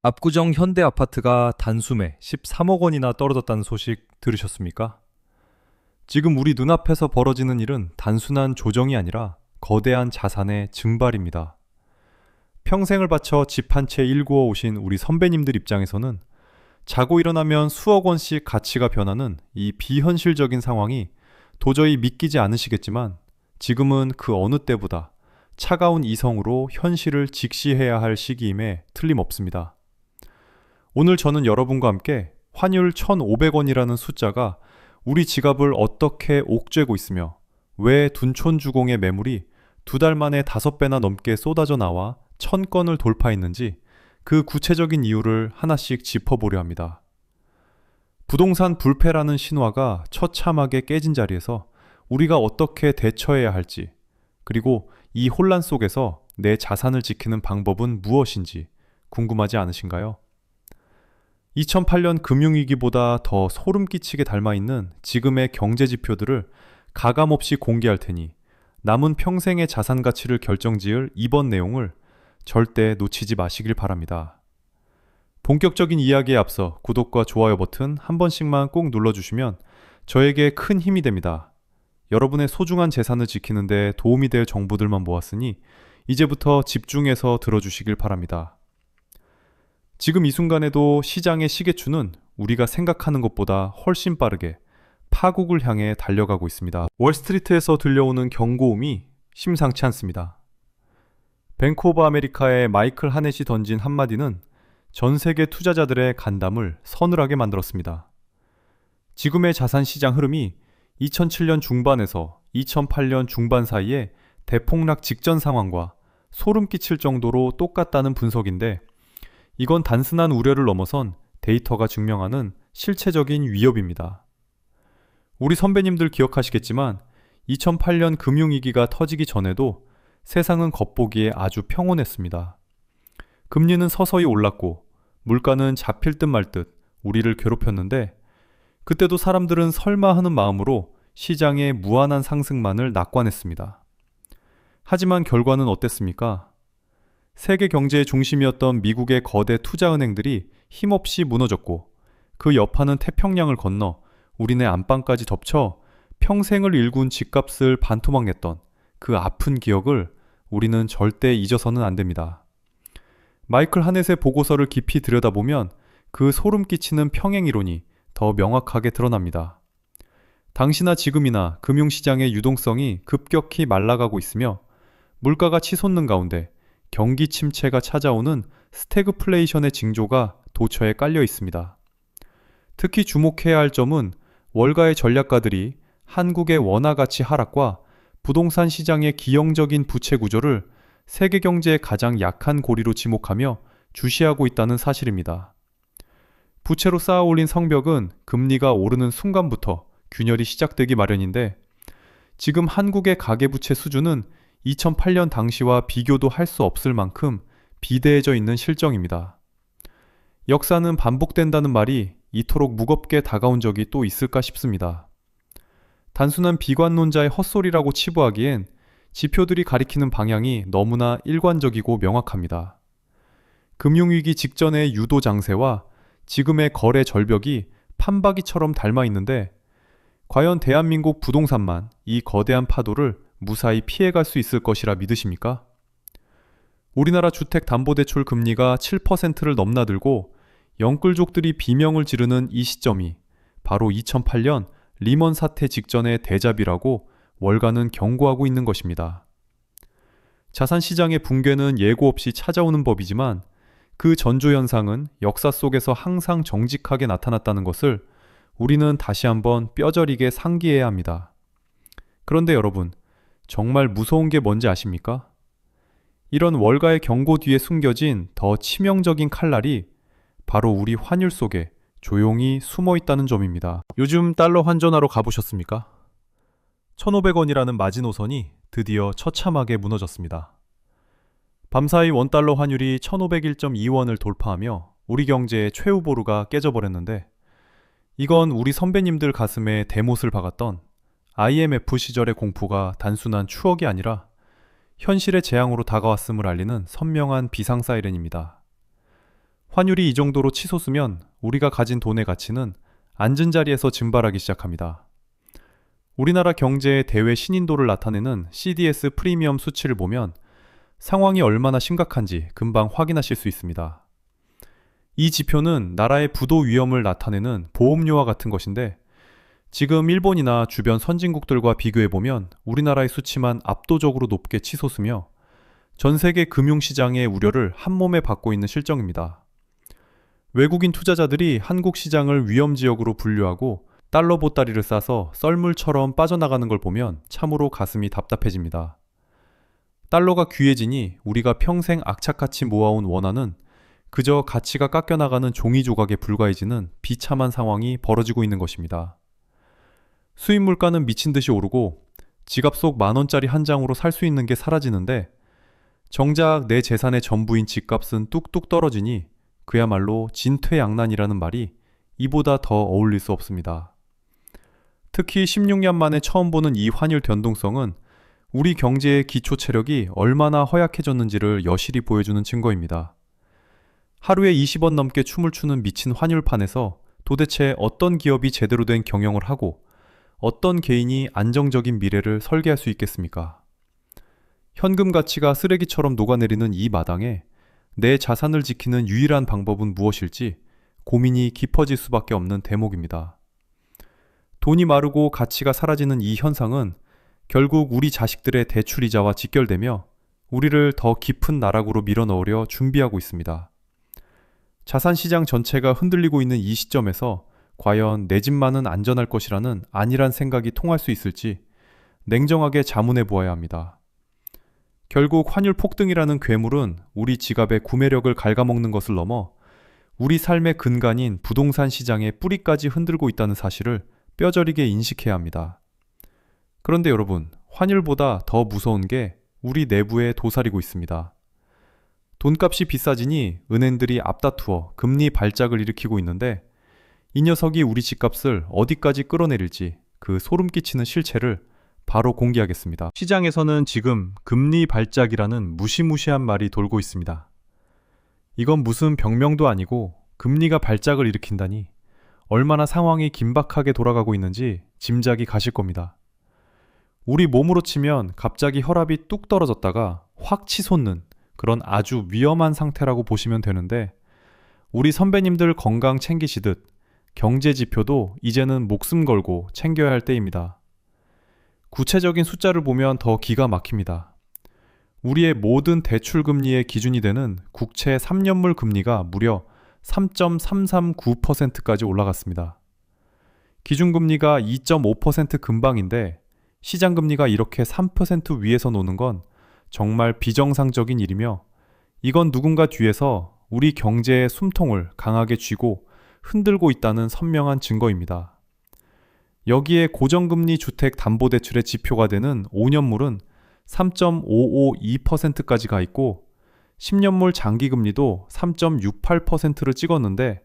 압구정 현대 아파트가 단숨에 13억 원이나 떨어졌다는 소식 들으셨습니까? 지금 우리 눈앞에서 벌어지는 일은 단순한 조정이 아니라 거대한 자산의 증발입니다. 평생을 바쳐 집 한 채 일구어 오신 우리 선배님들 입장에서는 자고 일어나면 수억 원씩 가치가 변하는 이 비현실적인 상황이 도저히 믿기지 않으시겠지만 지금은 그 어느 때보다 차가운 이성으로 현실을 직시해야 할 시기임에 틀림없습니다. 오늘 저는 여러분과 함께 환율 1,500원이라는 숫자가 우리 지갑을 어떻게 옥죄고 있으며 왜 둔촌주공의 매물이 2달 만에 5배나 넘게 쏟아져 나와 1,000건을 돌파했는지 그 구체적인 이유를 하나씩 짚어보려 합니다. 부동산 불패라는 신화가 처참하게 깨진 자리에서 우리가 어떻게 대처해야 할지, 그리고 이 혼란 속에서 내 자산을 지키는 방법은 무엇인지 궁금하지 않으신가요? 2008년 금융위기보다 더 소름 끼치게 닮아있는 지금의 경제 지표들을 가감없이 공개할 테니 남은 평생의 자산 가치를 결정지을 이번 내용을 절대 놓치지 마시길 바랍니다. 본격적인 이야기에 앞서 구독과 좋아요 버튼 한 번씩만 꼭 눌러주시면 저에게 큰 힘이 됩니다. 여러분의 소중한 재산을 지키는 데 도움이 될 정보들만 모았으니 이제부터 집중해서 들어주시길 바랍니다. 지금 이 순간에도 시장의 시계추는 우리가 생각하는 것보다 훨씬 빠르게 파국을 향해 달려가고 있습니다. 월스트리트에서 들려오는 경고음이 심상치 않습니다. 뱅크 오브 아메리카의 마이클 하넷이 던진 한마디는 전 세계 투자자들의 간담을 서늘하게 만들었습니다. 지금의 자산시장 흐름이 2007년 중반에서 2008년 중반 사이에 대폭락 직전 상황과 소름 끼칠 정도로 똑같다는 분석인데, 이건 단순한 우려를 넘어선 데이터가 증명하는 실체적인 위협입니다. 우리 선배님들 기억하시겠지만 2008년 금융위기가 터지기 전에도 세상은 겉보기에 아주 평온했습니다. 금리는 서서히 올랐고 물가는 잡힐 듯 말 듯 우리를 괴롭혔는데, 그때도 사람들은 설마 하는 마음으로 시장의 무한한 상승만을 낙관했습니다. 하지만 결과는 어땠습니까? 세계 경제의 중심이었던 미국의 거대 투자은행들이 힘없이 무너졌고, 그 여파는 태평양을 건너 우리네 안방까지 덮쳐 평생을 일군 집값을 반토막 냈던 그 아픈 기억을 우리는 절대 잊어서는 안 됩니다. 마이클 하넷의 보고서를 깊이 들여다보면 그 소름 끼치는 평행이론이 더 명확하게 드러납니다. 당시나 지금이나 금융시장의 유동성이 급격히 말라가고 있으며 물가가 치솟는 가운데 경기 침체가 찾아오는 스태그플레이션의 징조가 도처에 깔려 있습니다. 특히 주목해야 할 점은 월가의 전략가들이 한국의 원화 가치 하락과 부동산 시장의 기형적인 부채 구조를 세계 경제의 가장 약한 고리로 지목하며 주시하고 있다는 사실입니다. 부채로 쌓아 올린 성벽은 금리가 오르는 순간부터 균열이 시작되기 마련인데, 지금 한국의 가계부채 수준은 2008년 당시와 비교도 할 수 없을 만큼 비대해져 있는 실정입니다. 역사는 반복된다는 말이 이토록 무겁게 다가온 적이 또 있을까 싶습니다. 단순한 비관론자의 헛소리라고 치부하기엔 지표들이 가리키는 방향이 너무나 일관적이고 명확합니다. 금융위기 직전의 유도 장세와 지금의 거래 절벽이 판박이처럼 닮아 있는데, 과연 대한민국 부동산만 이 거대한 파도를 무사히 피해갈 수 있을 것이라 믿으십니까? 우리나라 주택담보대출 금리가 7%를 넘나들고 영끌족들이 비명을 지르는 이 시점이 바로 2008년 리먼 사태 직전의 대잡이라고 월가는 경고하고 있는 것입니다. 자산시장의 붕괴는 예고 없이 찾아오는 법이지만 그 전조현상은 역사 속에서 항상 정직하게 나타났다는 것을 우리는 다시 한번 뼈저리게 상기해야 합니다. 그런데 여러분, 정말 무서운 게 뭔지 아십니까? 이런 월가의 경고 뒤에 숨겨진 더 치명적인 칼날이 바로 우리 환율 속에 조용히 숨어 있다는 점입니다. 요즘 달러 환전하러 가보셨습니까? 1,500원이라는 마지노선이 드디어 처참하게 무너졌습니다. 밤사이 원달러 환율이 1,501.2원을 돌파하며 우리 경제의 최후보루가 깨져버렸는데, 이건 우리 선배님들 가슴에 대못을 박았던 IMF 시절의 공포가 단순한 추억이 아니라 현실의 재앙으로 다가왔음을 알리는 선명한 비상 사이렌입니다. 환율이 이 정도로 치솟으면 우리가 가진 돈의 가치는 앉은 자리에서 증발하기 시작합니다. 우리나라 경제의 대외 신인도를 나타내는 CDS 프리미엄 수치를 보면 상황이 얼마나 심각한지 금방 확인하실 수 있습니다. 이 지표는 나라의 부도 위험을 나타내는 보험료와 같은 것인데 지금 일본이나 주변 선진국들과 비교해보면 우리나라의 수치만 압도적으로 높게 치솟으며 전 세계 금융시장의 우려를 한몸에 받고 있는 실정입니다. 외국인 투자자들이 한국 시장을 위험지역으로 분류하고 달러 보따리를 싸서 썰물처럼 빠져나가는 걸 보면 참으로 가슴이 답답해집니다. 달러가 귀해지니 우리가 평생 악착같이 모아온 원화는 그저 가치가 깎여나가는 종이 조각에 불과해지는 비참한 상황이 벌어지고 있는 것입니다. 수입 물가는 미친 듯이 오르고 지갑 속 10,000원짜리 한 장으로 살 수 있는 게 사라지는데 정작 내 재산의 전부인 집값은 뚝뚝 떨어지니 그야말로 진퇴양난이라는 말이 이보다 더 어울릴 수 없습니다. 특히 16년 만에 처음 보는 이 환율 변동성은 우리 경제의 기초 체력이 얼마나 허약해졌는지를 여실히 보여주는 증거입니다. 하루에 20원 넘게 춤을 추는 미친 환율판에서 도대체 어떤 기업이 제대로 된 경영을 하고 어떤 개인이 안정적인 미래를 설계할 수 있겠습니까? 현금 가치가 쓰레기처럼 녹아내리는 이 마당에 내 자산을 지키는 유일한 방법은 무엇일지 고민이 깊어질 수밖에 없는 대목입니다. 돈이 마르고 가치가 사라지는 이 현상은 결국 우리 자식들의 대출이자와 직결되며 우리를 더 깊은 나락으로 밀어넣으려 준비하고 있습니다. 자산시장 전체가 흔들리고 있는 이 시점에서 과연 내 집만은 안전할 것이라는 안일한 생각이 통할 수 있을지 냉정하게 자문해 보아야 합니다. 결국 환율 폭등이라는 괴물은 우리 지갑의 구매력을 갉아먹는 것을 넘어 우리 삶의 근간인 부동산 시장의 뿌리까지 흔들고 있다는 사실을 뼈저리게 인식해야 합니다. 그런데 여러분, 환율보다 더 무서운 게 우리 내부에 도사리고 있습니다. 돈값이 비싸지니 은행들이 앞다투어 금리 발작을 일으키고 있는데 이 녀석이 우리 집값을 어디까지 끌어내릴지 그 소름 끼치는 실체를 바로 공개하겠습니다. 시장에서는 지금 금리 발작이라는 무시무시한 말이 돌고 있습니다. 이건 무슨 병명도 아니고 금리가 발작을 일으킨다니 얼마나 상황이 긴박하게 돌아가고 있는지 짐작이 가실 겁니다. 우리 몸으로 치면 갑자기 혈압이 뚝 떨어졌다가 확 치솟는 그런 아주 위험한 상태라고 보시면 되는데 우리 선배님들 건강 챙기시듯 경제 지표도 이제는 목숨 걸고 챙겨야 할 때입니다. 구체적인 숫자를 보면 더 기가 막힙니다. 우리의 모든 대출 금리의 기준이 되는 국채 3년물 금리가 무려 3.339%까지 올라갔습니다. 기준금리가 2.5% 근방인데 시장금리가 이렇게 3% 위에서 노는 건 정말 비정상적인 일이며 이건 누군가 뒤에서 우리 경제의 숨통을 강하게 쥐고 흔들고 있다는 선명한 증거입니다. 여기에 고정금리 주택담보대출의 지표가 되는 5년물은 3.552%까지 가 있고 10년물 장기금리도 3.68%를 찍었는데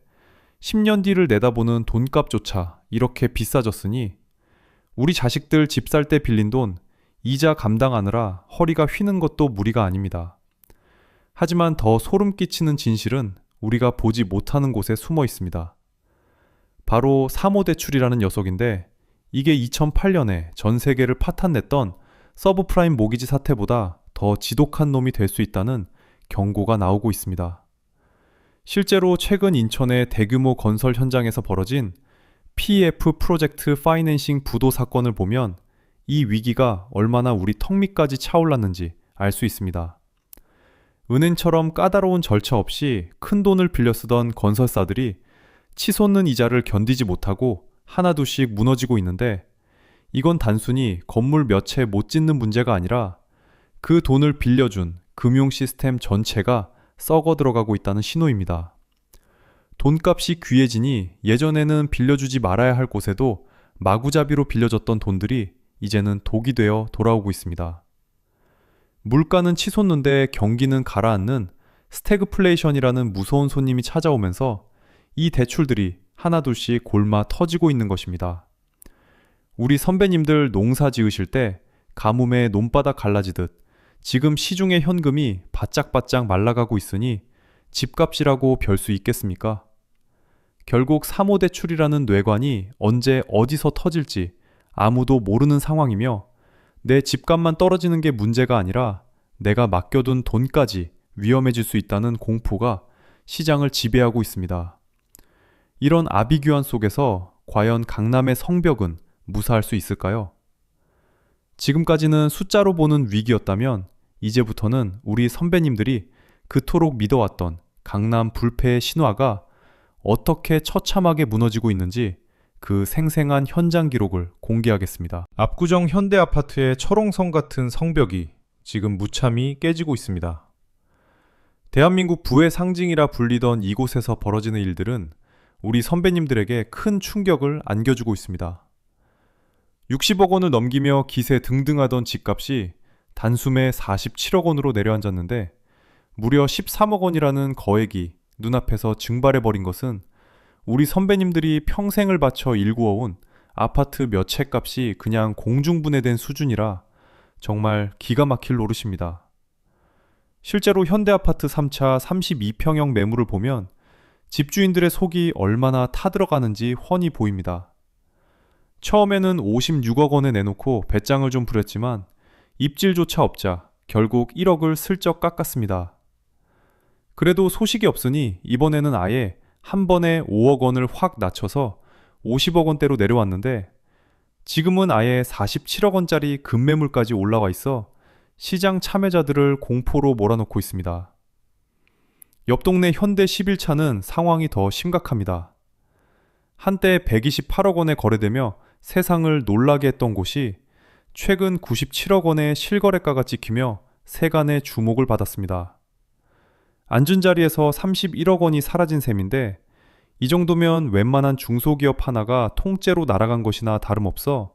10년 뒤를 내다보는 돈값조차 이렇게 비싸졌으니 우리 자식들 집 살 때 빌린 돈 이자 감당하느라 허리가 휘는 것도 무리가 아닙니다. 하지만 더 소름 끼치는 진실은 우리가 보지 못하는 곳에 숨어 있습니다. 바로 사모대출이라는 녀석인데 이게 2008년에 전 세계를 파탄냈던 서브프라임 모기지 사태보다 더 지독한 놈이 될 수 있다는 경고가 나오고 있습니다. 실제로 최근 인천의 대규모 건설 현장에서 벌어진 PF 프로젝트 파이낸싱 부도 사건을 보면 이 위기가 얼마나 우리 턱 밑까지 차올랐는지 알 수 있습니다. 은행처럼 까다로운 절차 없이 큰 돈을 빌려 쓰던 건설사들이 치솟는 이자를 견디지 못하고 하나둘씩 무너지고 있는데 이건 단순히 건물 몇 채 못 짓는 문제가 아니라 그 돈을 빌려준 금융 시스템 전체가 썩어 들어가고 있다는 신호입니다. 돈값이 귀해지니 예전에는 빌려주지 말아야 할 곳에도 마구잡이로 빌려줬던 돈들이 이제는 독이 되어 돌아오고 있습니다. 물가는 치솟는데 경기는 가라앉는 스태그플레이션이라는 무서운 손님이 찾아오면서 이 대출들이 하나둘씩 골마 터지고 있는 것입니다. 우리 선배님들 농사 지으실 때 가뭄에 논바닥 갈라지듯 지금 시중의 현금이 바짝바짝 말라가고 있으니 집값이라고 별 수 있겠습니까? 결국 사모대출이라는 뇌관이 언제 어디서 터질지 아무도 모르는 상황이며 내 집값만 떨어지는 게 문제가 아니라 내가 맡겨둔 돈까지 위험해질 수 있다는 공포가 시장을 지배하고 있습니다. 이런 아비규환 속에서 과연 강남의 성벽은 무사할 수 있을까요? 지금까지는 숫자로 보는 위기였다면 이제부터는 우리 선배님들이 그토록 믿어왔던 강남 불패의 신화가 어떻게 처참하게 무너지고 있는지 그 생생한 현장 기록을 공개하겠습니다. 압구정 현대아파트의 철옹성 같은 성벽이 지금 무참히 깨지고 있습니다. 대한민국 부의 상징이라 불리던 이곳에서 벌어지는 일들은 우리 선배님들에게 큰 충격을 안겨주고 있습니다. 60억 원을 넘기며 기세 등등하던 집값이 단숨에 47억 원으로 내려앉았는데 무려 13억 원이라는 거액이 눈앞에서 증발해버린 것은 우리 선배님들이 평생을 바쳐 일구어온 아파트 몇 채 값이 그냥 공중분해된 수준이라 정말 기가 막힐 노릇입니다. 실제로 현대아파트 3차 32평형 매물을 보면 집주인들의 속이 얼마나 타들어가는지 훤히 보입니다. 처음에는 56억 원에 내놓고 배짱을 좀 부렸지만 입질조차 없자 결국 1억을 슬쩍 깎았습니다. 그래도 소식이 없으니 이번에는 아예 한 번에 5억 원을 확 낮춰서 50억 원대로 내려왔는데 지금은 아예 47억 원짜리 급매물까지 올라와 있어 시장 참여자들을 공포로 몰아넣고 있습니다. 옆 동네 현대 11차는 상황이 더 심각합니다. 한때 128억 원에 거래되며 세상을 놀라게 했던 곳이 최근 97억 원의 실거래가가 찍히며 세간의 주목을 받았습니다. 앉은 자리에서 31억 원이 사라진 셈인데 이 정도면 웬만한 중소기업 하나가 통째로 날아간 것이나 다름없어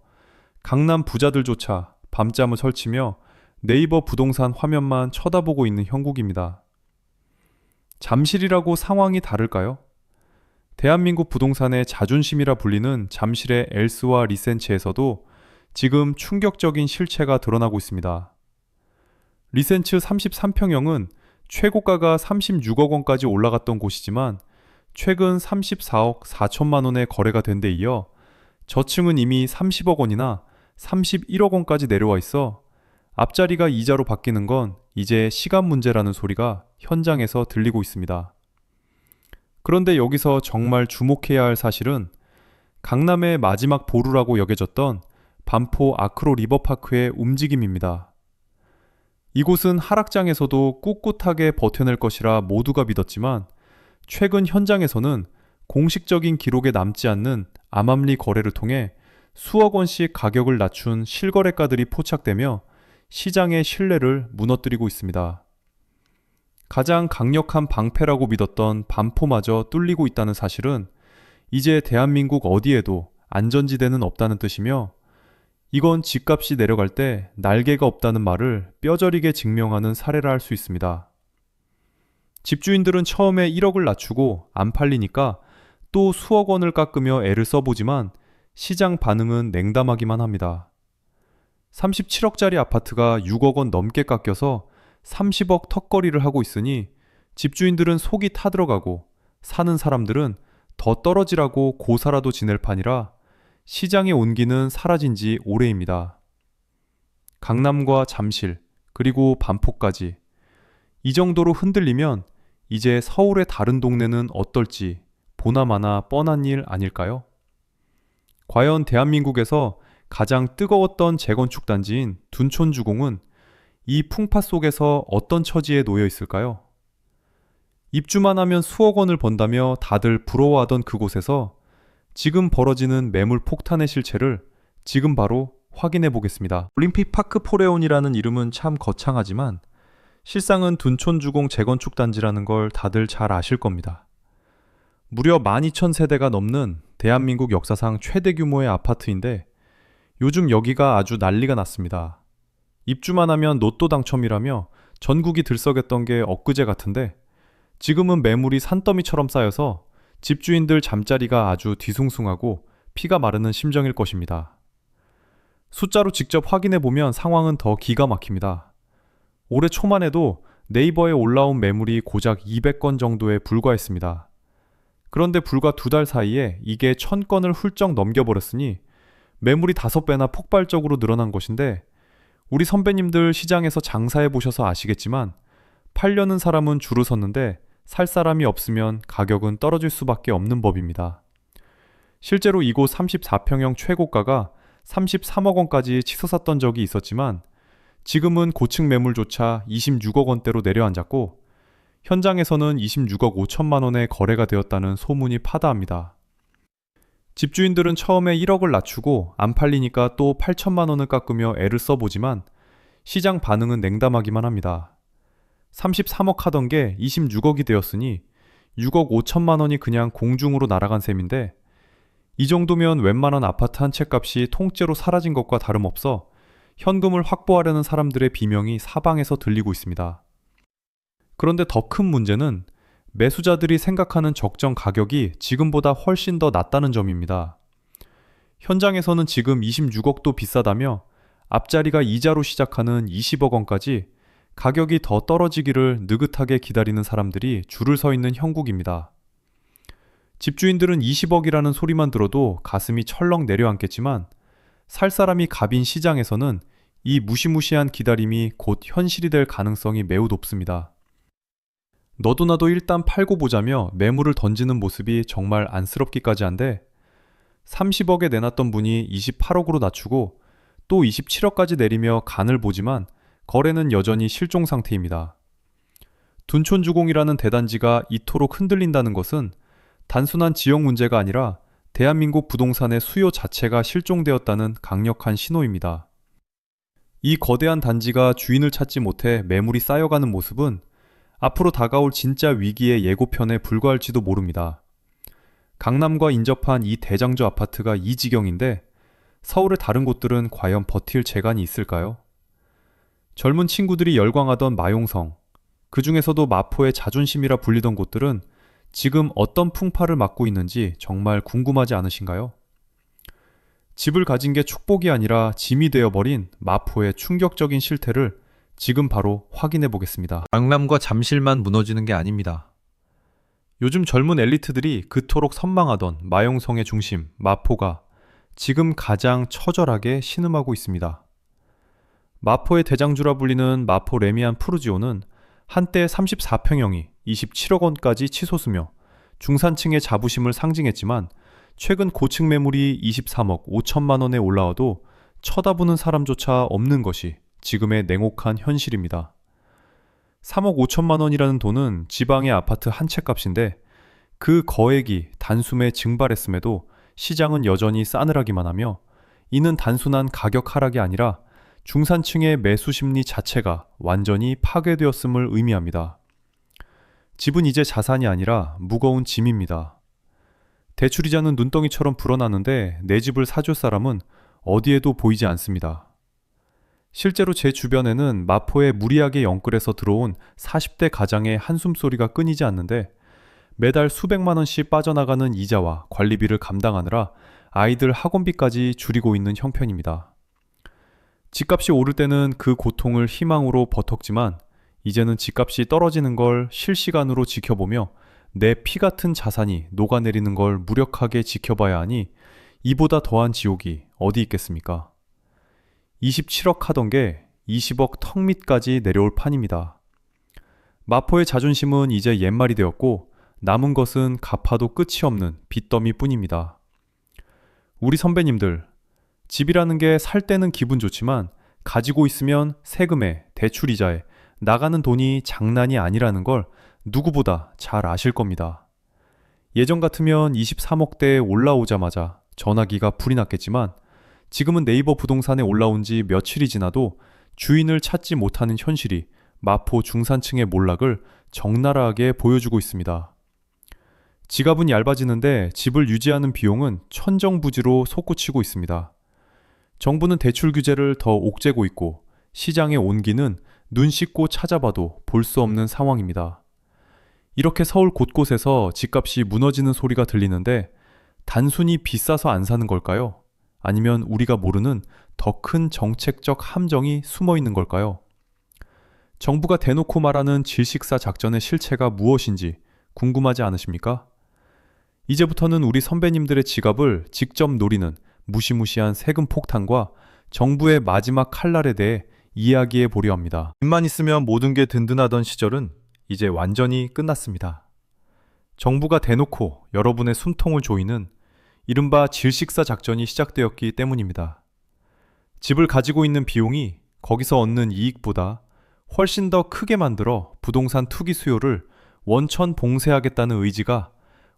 강남 부자들조차 밤잠을 설치며 네이버 부동산 화면만 쳐다보고 있는 형국입니다. 잠실이라고 상황이 다를까요? 대한민국 부동산의 자존심이라 불리는 잠실의 엘스와 리센츠에서도 지금 충격적인 실체가 드러나고 있습니다. 리센츠 33평형은 최고가가 36억 원까지 올라갔던 곳이지만 최근 34억 4천만 원에 거래가 된 데 이어 저층은 이미 30억 원이나 31억 원까지 내려와 있어 앞자리가 이자로 바뀌는 건 이제 시간 문제라는 소리가 현장에서 들리고 있습니다. 그런데 여기서 정말 주목해야 할 사실은 강남의 마지막 보루라고 여겨졌던 반포 아크로 리버파크의 움직임입니다. 이곳은 하락장에서도 꿋꿋하게 버텨낼 것이라 모두가 믿었지만 최근 현장에서는 공식적인 기록에 남지 않는 암암리 거래를 통해 수억 원씩 가격을 낮춘 실거래가들이 포착되며 시장의 신뢰를 무너뜨리고 있습니다. 가장 강력한 방패라고 믿었던 반포마저 뚫리고 있다는 사실은 이제 대한민국 어디에도 안전지대는 없다는 뜻이며 이건 집값이 내려갈 때 날개가 없다는 말을 뼈저리게 증명하는 사례라 할 수 있습니다. 집주인들은 처음에 1억을 낮추고 안 팔리니까 또 수억 원을 깎으며 애를 써보지만 시장 반응은 냉담하기만 합니다. 37억짜리 아파트가 6억 원 넘게 깎여서 30억 턱걸이를 하고 있으니 집주인들은 속이 타들어가고 사는 사람들은 더 떨어지라고 고사라도 지낼 판이라 시장의 온기는 사라진 지 오래입니다. 강남과 잠실 그리고 반포까지 이 정도로 흔들리면 이제 서울의 다른 동네는 어떨지 보나마나 뻔한 일 아닐까요? 과연 대한민국에서 가장 뜨거웠던 재건축 단지인 둔촌주공은 이 풍파 속에서 어떤 처지에 놓여 있을까요? 입주만 하면 수억 원을 번다며 다들 부러워하던 그곳에서 지금 벌어지는 매물 폭탄의 실체를 지금 바로 확인해 보겠습니다. 올림픽 파크 포레온이라는 이름은 참 거창하지만 실상은 둔촌주공 재건축 단지라는 걸 다들 잘 아실 겁니다. 무려 12,000세대가 넘는 대한민국 역사상 최대 규모의 아파트인데 요즘 여기가 아주 난리가 났습니다. 입주만 하면 로또 당첨이라며 전국이 들썩였던 게 엊그제 같은데 지금은 매물이 산더미처럼 쌓여서 집주인들 잠자리가 아주 뒤숭숭하고 피가 마르는 심정일 것입니다. 숫자로 직접 확인해보면 상황은 더 기가 막힙니다. 올해 초만 해도 네이버에 올라온 매물이 고작 200건 정도에 불과했습니다. 그런데 불과 2달 사이에 이게 1000건을 훌쩍 넘겨버렸으니 매물이 5배나 폭발적으로 늘어난 것인데, 우리 선배님들 시장에서 장사해 보셔서 아시겠지만 팔려는 사람은 줄을 섰는데 살 사람이 없으면 가격은 떨어질 수밖에 없는 법입니다. 실제로 이곳 34평형 최고가가 33억 원까지 치솟았던 적이 있었지만 지금은 고층 매물조차 26억 원대로 내려앉았고, 현장에서는 26억 5천만 원에 거래가 되었다는 소문이 파다합니다. 집주인들은 처음에 1억을 낮추고 안 팔리니까 또 8천만 원을 깎으며 애를 써보지만 시장 반응은 냉담하기만 합니다. 33억 하던 게 26억이 되었으니 6억 5천만 원이 그냥 공중으로 날아간 셈인데, 이 정도면 웬만한 아파트 한 채 값이 통째로 사라진 것과 다름없어 현금을 확보하려는 사람들의 비명이 사방에서 들리고 있습니다. 그런데 더 큰 문제는 매수자들이 생각하는 적정 가격이 지금보다 훨씬 더 낮다는 점입니다. 현장에서는 지금 26억도 비싸다며 앞자리가 이자로 시작하는 20억 원까지 가격이 더 떨어지기를 느긋하게 기다리는 사람들이 줄을 서 있는 형국입니다. 집주인들은 20억이라는 소리만 들어도 가슴이 철렁 내려앉겠지만 살 사람이 갑인 시장에서는 이 무시무시한 기다림이 곧 현실이 될 가능성이 매우 높습니다. 너도 나도 일단 팔고 보자며 매물을 던지는 모습이 정말 안쓰럽기까지 한데, 30억에 내놨던 분이 28억으로 낮추고 또 27억까지 내리며 간을 보지만 거래는 여전히 실종 상태입니다. 둔촌주공이라는 대단지가 이토록 흔들린다는 것은 단순한 지역 문제가 아니라 대한민국 부동산의 수요 자체가 실종되었다는 강력한 신호입니다. 이 거대한 단지가 주인을 찾지 못해 매물이 쌓여가는 모습은 앞으로 다가올 진짜 위기의 예고편에 불과할지도 모릅니다. 강남과 인접한 이 대장주 아파트가 이 지경인데 서울의 다른 곳들은 과연 버틸 재간이 있을까요? 젊은 친구들이 열광하던 마용성, 그 중에서도 마포의 자존심이라 불리던 곳들은 지금 어떤 풍파를 맞고 있는지 정말 궁금하지 않으신가요? 집을 가진 게 축복이 아니라 짐이 되어버린 마포의 충격적인 실태를 지금 바로 확인해 보겠습니다. 강남과 잠실만 무너지는 게 아닙니다. 요즘 젊은 엘리트들이 그토록 선망하던 마용성의 중심, 마포가 지금 가장 처절하게 신음하고 있습니다. 마포의 대장주라 불리는 마포 레미안 푸르지오는 한때 34평형이 27억 원까지 치솟으며 중산층의 자부심을 상징했지만 최근 고층 매물이 23억 5천만 원에 올라와도 쳐다보는 사람조차 없는 것이 지금의 냉혹한 현실입니다. 3억 5천만 원이라는 돈은 지방의 아파트 한 채 값인데 그 거액이 단숨에 증발했음에도 시장은 여전히 싸늘하기만 하며, 이는 단순한 가격 하락이 아니라 중산층의 매수 심리 자체가 완전히 파괴되었음을 의미합니다. 집은 이제 자산이 아니라 무거운 짐입니다. 대출이자는 눈덩이처럼 불어나는데 내 집을 사줄 사람은 어디에도 보이지 않습니다. 실제로 제 주변에는 마포에 무리하게 영끌해서 들어온 40대 가장의 한숨소리가 끊이지 않는데, 매달 수백만 원씩 빠져나가는 이자와 관리비를 감당하느라 아이들 학원비까지 줄이고 있는 형편입니다. 집값이 오를 때는 그 고통을 희망으로 버텼지만 이제는 집값이 떨어지는 걸 실시간으로 지켜보며 내 피 같은 자산이 녹아내리는 걸 무력하게 지켜봐야 하니 이보다 더한 지옥이 어디 있겠습니까? 27억 하던 게 20억 턱 밑까지 내려올 판입니다. 마포의 자존심은 이제 옛말이 되었고 남은 것은 갚아도 끝이 없는 빚더미 뿐입니다. 우리 선배님들, 집이라는 게 살 때는 기분 좋지만 가지고 있으면 세금에, 대출이자에 나가는 돈이 장난이 아니라는 걸 누구보다 잘 아실 겁니다. 예전 같으면 23억대에 올라오자마자 전화기가 불이 났겠지만 지금은 네이버 부동산에 올라온 지 며칠이 지나도 주인을 찾지 못하는 현실이 마포 중산층의 몰락을 적나라하게 보여주고 있습니다. 지갑은 얇아지는데 집을 유지하는 비용은 천정부지로 솟구치고 있습니다. 정부는 대출 규제를 더 옥죄고 있고 시장의 온기는 눈 씻고 찾아봐도 볼 수 없는 상황입니다. 이렇게 서울 곳곳에서 집값이 무너지는 소리가 들리는데 단순히 비싸서 안 사는 걸까요? 아니면 우리가 모르는 더 큰 정책적 함정이 숨어 있는 걸까요? 정부가 대놓고 말하는 질식사 작전의 실체가 무엇인지 궁금하지 않으십니까? 이제부터는 우리 선배님들의 지갑을 직접 노리는 무시무시한 세금 폭탄과 정부의 마지막 칼날에 대해 이야기해 보려 합니다. 입만 있으면 모든 게 든든하던 시절은 이제 완전히 끝났습니다. 정부가 대놓고 여러분의 숨통을 조이는 이른바 질식사 작전이 시작되었기 때문입니다. 집을 가지고 있는 비용이 거기서 얻는 이익보다 훨씬 더 크게 만들어 부동산 투기 수요를 원천 봉쇄하겠다는 의지가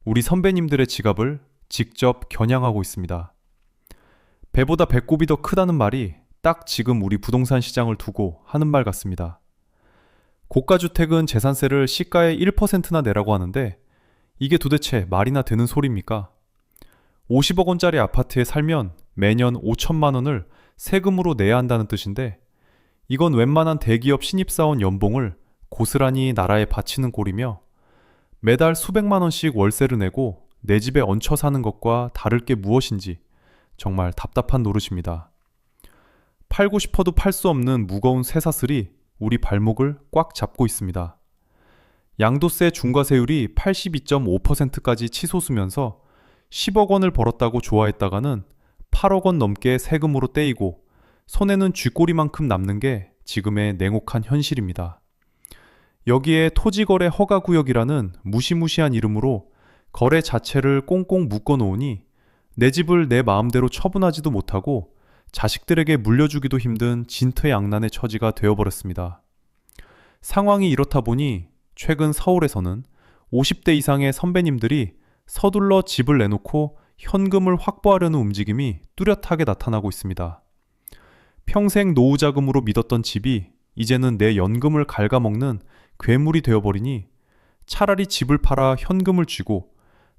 우리 선배님들의 지갑을 직접 겨냥하고 있습니다. 배보다 배꼽이 더 크다는 말이 딱 지금 우리 부동산 시장을 두고 하는 말 같습니다. 고가주택은 재산세를 시가의 1%나 내라고 하는데 이게 도대체 말이나 되는 소리입니까? 50억 원짜리 아파트에 살면 매년 5천만 원을 세금으로 내야 한다는 뜻인데 이건 웬만한 대기업 신입사원 연봉을 고스란히 나라에 바치는 꼴이며 매달 수백만 원씩 월세를 내고 내 집에 얹혀 사는 것과 다를 게 무엇인지 정말 답답한 노릇입니다. 팔고 싶어도 팔 수 없는 무거운 쇠사슬이 우리 발목을 꽉 잡고 있습니다. 양도세 중과세율이 82.5%까지 치솟으면서 10억 원을 벌었다고 좋아했다가는 8억 원 넘게 세금으로 떼이고 손에는 쥐꼬리만큼 남는 게 지금의 냉혹한 현실입니다. 여기에 토지거래 허가구역이라는 무시무시한 이름으로 거래 자체를 꽁꽁 묶어놓으니 내 집을 내 마음대로 처분하지도 못하고 자식들에게 물려주기도 힘든 진퇴양난의 처지가 되어버렸습니다. 상황이 이렇다 보니 최근 서울에서는 50대 이상의 선배님들이 서둘러 집을 내놓고 현금을 확보하려는 움직임이 뚜렷하게 나타나고 있습니다. 평생 노후자금으로 믿었던 집이 이제는 내 연금을 갉아먹는 괴물이 되어버리니 차라리 집을 팔아 현금을 쥐고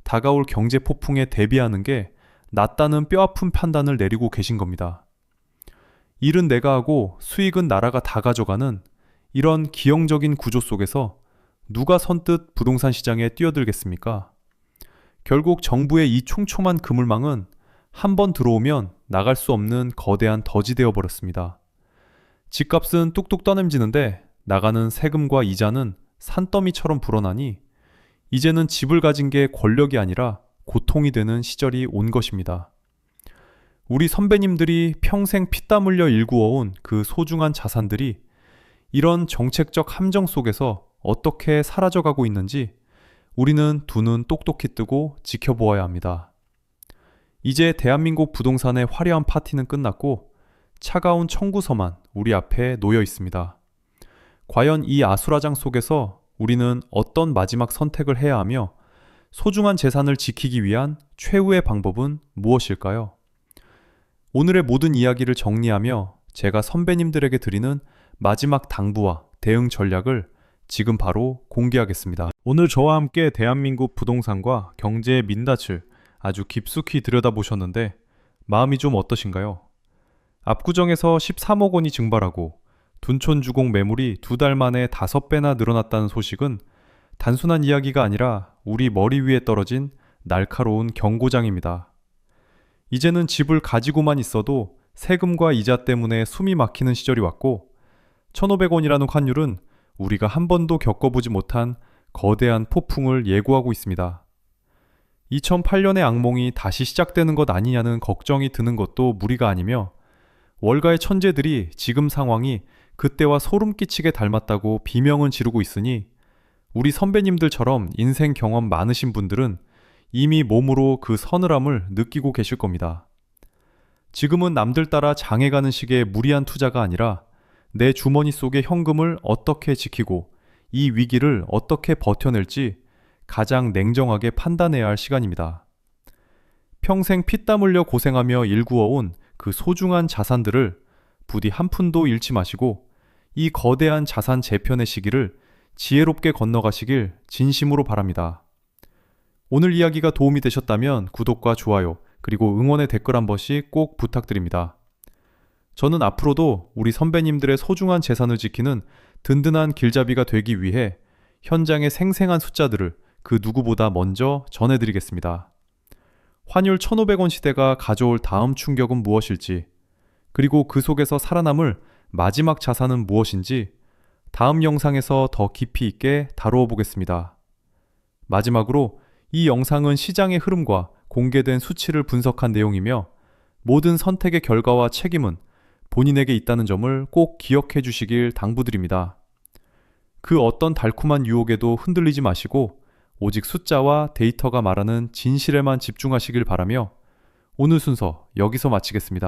다가올 경제 폭풍에 대비하는 게 낫다는 뼈아픈 판단을 내리고 계신 겁니다. 일은 내가 하고 수익은 나라가 다 가져가는 이런 기형적인 구조 속에서 누가 선뜻 부동산 시장에 뛰어들겠습니까? 결국 정부의 이 촘촘한 그물망은 한 번 들어오면 나갈 수 없는 거대한 덫이 되어버렸습니다. 집값은 뚝뚝 떠넘지는데 나가는 세금과 이자는 산더미처럼 불어나니 이제는 집을 가진 게 권력이 아니라 고통이 되는 시절이 온 것입니다. 우리 선배님들이 평생 피땀 흘려 일구어온 그 소중한 자산들이 이런 정책적 함정 속에서 어떻게 사라져가고 있는지 우리는 두 눈 똑똑히 뜨고 지켜보아야 합니다. 이제 대한민국 부동산의 화려한 파티는 끝났고 차가운 청구서만 우리 앞에 놓여 있습니다. 과연 이 아수라장 속에서 우리는 어떤 마지막 선택을 해야 하며 소중한 재산을 지키기 위한 최후의 방법은 무엇일까요? 오늘의 모든 이야기를 정리하며 제가 선배님들에게 드리는 마지막 당부와 대응 전략을 지금 바로 공개하겠습니다. 오늘 저와 함께 대한민국 부동산과 경제의 민낯을 아주 깊숙이 들여다보셨는데 마음이 좀 어떠신가요? 압구정에서 13억 원이 증발하고 둔촌주공 매물이 2달 만에 5배나 늘어났다는 소식은 단순한 이야기가 아니라 우리 머리 위에 떨어진 날카로운 경고장입니다. 이제는 집을 가지고만 있어도 세금과 이자 때문에 숨이 막히는 시절이 왔고 1,500원이라는 환율은 우리가 한 번도 겪어보지 못한 거대한 폭풍을 예고하고 있습니다. 2008년의 악몽이 다시 시작되는 것 아니냐는 걱정이 드는 것도 무리가 아니며 월가의 천재들이 지금 상황이 그때와 소름 끼치게 닮았다고 비명은 지르고 있으니 우리 선배님들처럼 인생 경험 많으신 분들은 이미 몸으로 그 서늘함을 느끼고 계실 겁니다. 지금은 남들 따라 장해가는 식의 무리한 투자가 아니라 내 주머니 속의 현금을 어떻게 지키고 이 위기를 어떻게 버텨낼지 가장 냉정하게 판단해야 할 시간입니다. 평생 피땀 흘려 고생하며 일구어온 그 소중한 자산들을 부디 한 푼도 잃지 마시고 이 거대한 자산 재편의 시기를 지혜롭게 건너가시길 진심으로 바랍니다. 오늘 이야기가 도움이 되셨다면 구독과 좋아요 그리고 응원의 댓글 한 번씩 꼭 부탁드립니다. 저는 앞으로도 우리 선배님들의 소중한 재산을 지키는 든든한 길잡이가 되기 위해 현장의 생생한 숫자들을 그 누구보다 먼저 전해드리겠습니다. 환율 1,500원 시대가 가져올 다음 충격은 무엇일지, 그리고 그 속에서 살아남을 마지막 자산은 무엇인지 다음 영상에서 더 깊이 있게 다루어 보겠습니다. 마지막으로 이 영상은 시장의 흐름과 공개된 수치를 분석한 내용이며 모든 선택의 결과와 책임은 본인에게 있다는 점을 꼭 기억해 주시길 당부드립니다. 그 어떤 달콤한 유혹에도 흔들리지 마시고 오직 숫자와 데이터가 말하는 진실에만 집중하시길 바라며 오늘 순서 여기서 마치겠습니다.